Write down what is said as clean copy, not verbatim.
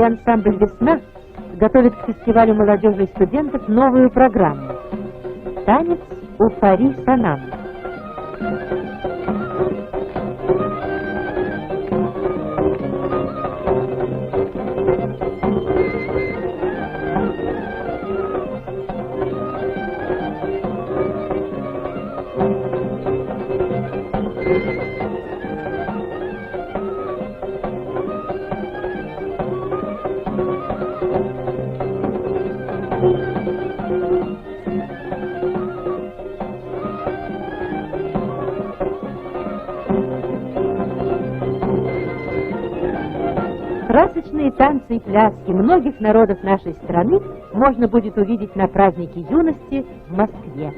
ансамбль «Весна» готовит к фестивалю молодежи и студентов новую программу «Танец у Фари Санам». Красочные танцы и пляски многих народов нашей страны можно будет увидеть на празднике юности в Москве.